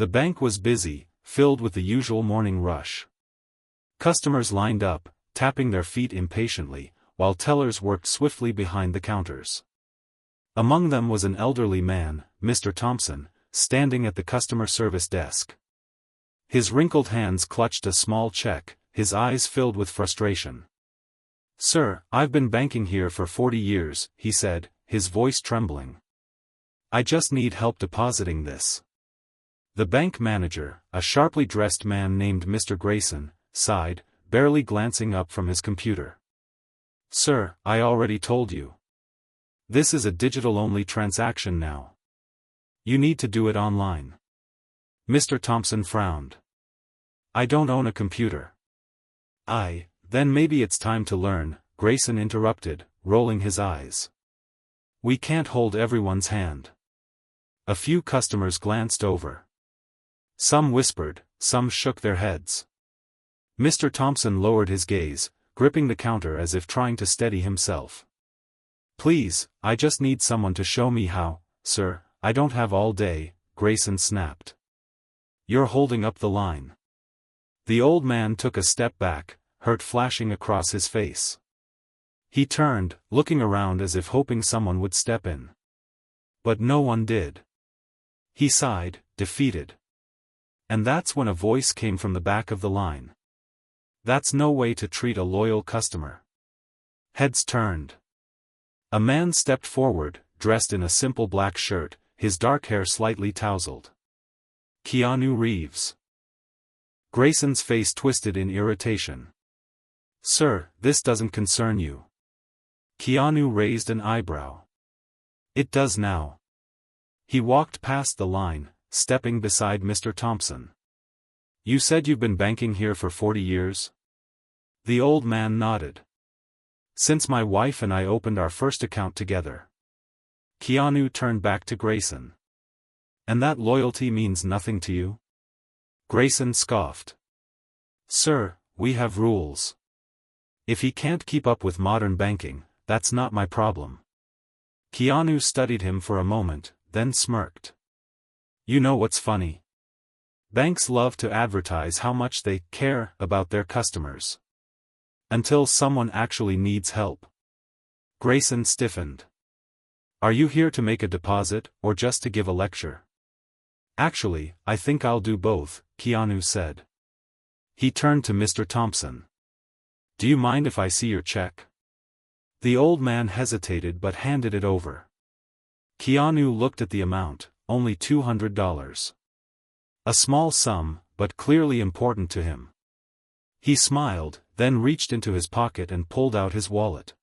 The bank was busy, filled with the usual morning rush. Customers lined up, tapping their feet impatiently, while tellers worked swiftly behind the counters. Among them was an elderly man, Mr. Thompson, standing at the customer service desk. His wrinkled hands clutched a small check, his eyes filled with frustration. "Sir, I've been banking here for 40 years, he said, his voice trembling. "I just need help depositing this." The bank manager, a sharply dressed man named Mr. Grayson, sighed, barely glancing up from his computer. "Sir, I already told you. This is a digital-only transaction now. You need to do it online." Mr. Thompson frowned. "I don't own a computer." Then maybe it's time to learn," Grayson interrupted, rolling his eyes. "We can't hold everyone's hand." A few customers glanced over. Some whispered, some shook their heads. Mr. Thompson lowered his gaze, gripping the counter as if trying to steady himself. "Please, I just need someone to show me how, sir, I don't have all day," Grayson snapped. "You're holding up the line." The old man took a step back, hurt flashing across his face. He turned, looking around as if hoping someone would step in. But no one did. He sighed, defeated. And that's when a voice came from the back of the line. "That's no way to treat a loyal customer." Heads turned. A man stepped forward, dressed in a simple black shirt, his dark hair slightly tousled. Keanu Reeves. Grayson's face twisted in irritation. "Sir, this doesn't concern you." Keanu raised an eyebrow. "It does now." He walked past the line, stepping beside Mr. Thompson. "You said you've been banking here for 40 years? The old man nodded. "Since my wife and I opened our first account together." Keanu turned back to Grayson. "And that loyalty means nothing to you?" Grayson scoffed. "Sir, we have rules. If he can't keep up with modern banking, that's not my problem." Keanu studied him for a moment, then smirked. "You know what's funny? Banks love to advertise how much they care about their customers. Until someone actually needs help." Grayson stiffened. "Are you here to make a deposit, or just to give a lecture?" "Actually, I think I'll do both," Keanu said. He turned to Mr. Thompson. "Do you mind if I see your check?" The old man hesitated but handed it over. Keanu looked at the amount, only $200. A small sum, but clearly important to him. He smiled, then reached into his pocket and pulled out his wallet.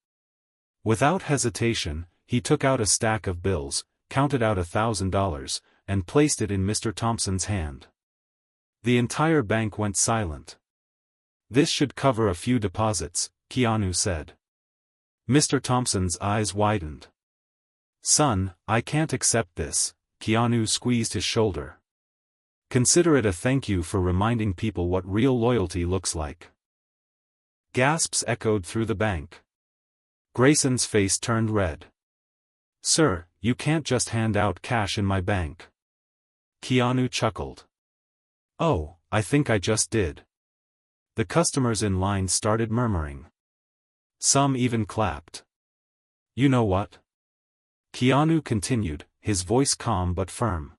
Without hesitation, he took out a stack of bills, counted out $1,000, and placed it in Mr. Thompson's hand. The entire bank went silent. "This should cover a few deposits," Keanu said. Mr. Thompson's eyes widened. "Son, I can't accept this," Keanu squeezed his shoulder. "Consider it a thank you for reminding people what real loyalty looks like." Gasps echoed through the bank. Grayson's face turned red. "Sir, you can't just hand out cash in my bank." Keanu chuckled. "Oh, I think I just did." The customers in line started murmuring. Some even clapped. "You know what?" Keanu continued, his voice calm but firm.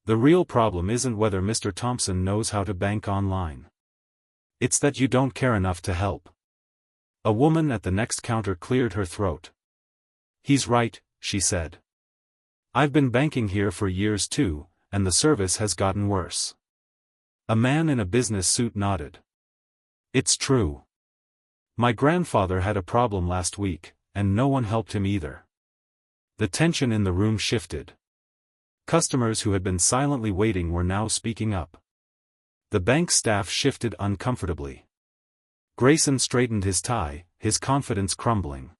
"The real problem isn't whether Mr. Thompson knows how to bank online. It's that you don't care enough to help." A woman at the next counter cleared her throat. "He's right," she said. "I've been banking here for years too, and the service has gotten worse." A man in a business suit nodded. "It's true. My grandfather had a problem last week, and no one helped him either." The tension in the room shifted. Customers who had been silently waiting were now speaking up. The bank staff shifted uncomfortably. Grayson straightened his tie, his confidence crumbling.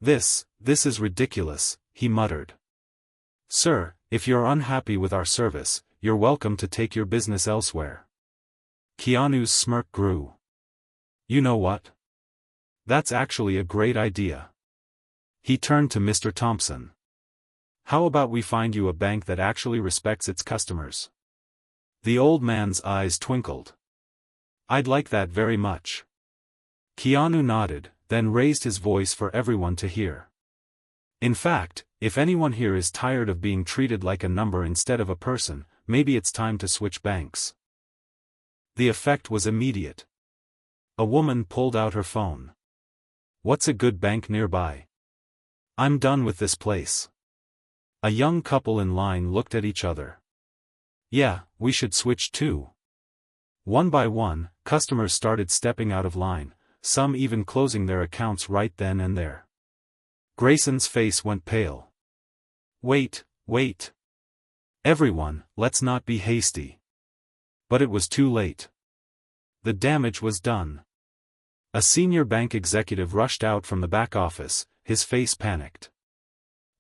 This is ridiculous," he muttered. "Sir, if you're unhappy with our service, you're welcome to take your business elsewhere." Keanu's smirk grew. "You know what? That's actually a great idea." He turned to Mr. Thompson. "How about we find you a bank that actually respects its customers? The old man's eyes twinkled. I'd like that very much. Keanu nodded, then raised his voice for everyone to hear. In fact, if anyone here is tired of being treated like a number instead of a person, maybe it's time to switch banks. The effect was immediate. A woman pulled out her phone. What's a good bank nearby? I'm done with this place. A young couple in line looked at each other. Yeah, we should switch too. One by one, customers started stepping out of line, some even closing their accounts right then and there. Grayson's face went pale. Wait. Everyone, let's not be hasty. But it was too late. The damage was done. A senior bank executive rushed out from the back office, his face panicked.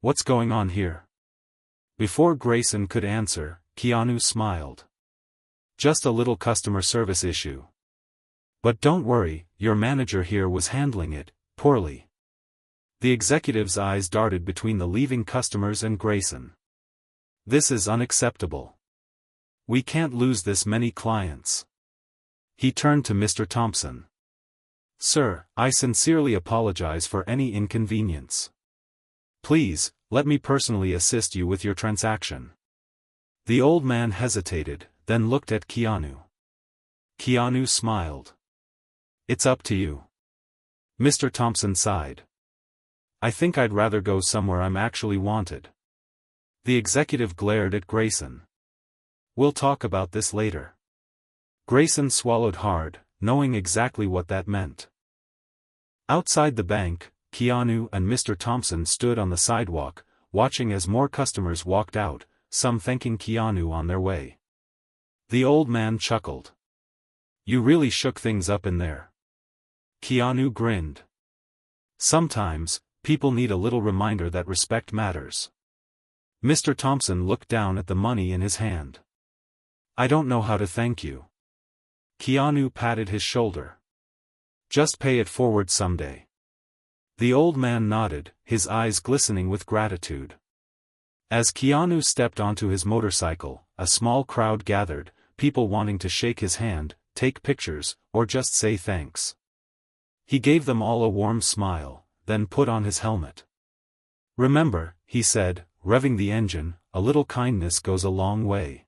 What's going on here? Before Grayson could answer, Keanu smiled. Just a little customer service issue. But don't worry, your manager here was handling it poorly. The executive's eyes darted between the leaving customers and Grayson. This is unacceptable. We can't lose this many clients. He turned to Mr. Thompson. Sir, I sincerely apologize for any inconvenience. Please, let me personally assist you with your transaction. The old man hesitated, then looked at Keanu. Keanu smiled. It's up to you. Mr. Thompson sighed. I think I'd rather go somewhere I'm actually wanted. The executive glared at Grayson. We'll talk about this later. Grayson swallowed hard, knowing exactly what that meant. Outside the bank, Keanu and Mr. Thompson stood on the sidewalk, watching as more customers walked out, some thanking Keanu on their way. The old man chuckled. You really shook things up in there. Keanu grinned. Sometimes, people need a little reminder that respect matters. Mr. Thompson looked down at the money in his hand. I don't know how to thank you. Keanu patted his shoulder. Just pay it forward someday. The old man nodded, his eyes glistening with gratitude. As Keanu stepped onto his motorcycle, a small crowd gathered, people wanting to shake his hand, take pictures, or just say thanks. He gave them all a warm smile, then put on his helmet. Remember, he said, revving the engine, a little kindness goes a long way.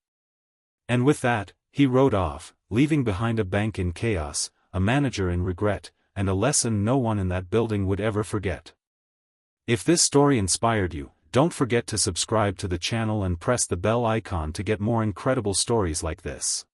And with that, he rode off, leaving behind a bank in chaos, a manager in regret, and a lesson no one in that building would ever forget. If this story inspired you, don't forget to subscribe to the channel and press the bell icon to get more incredible stories like this.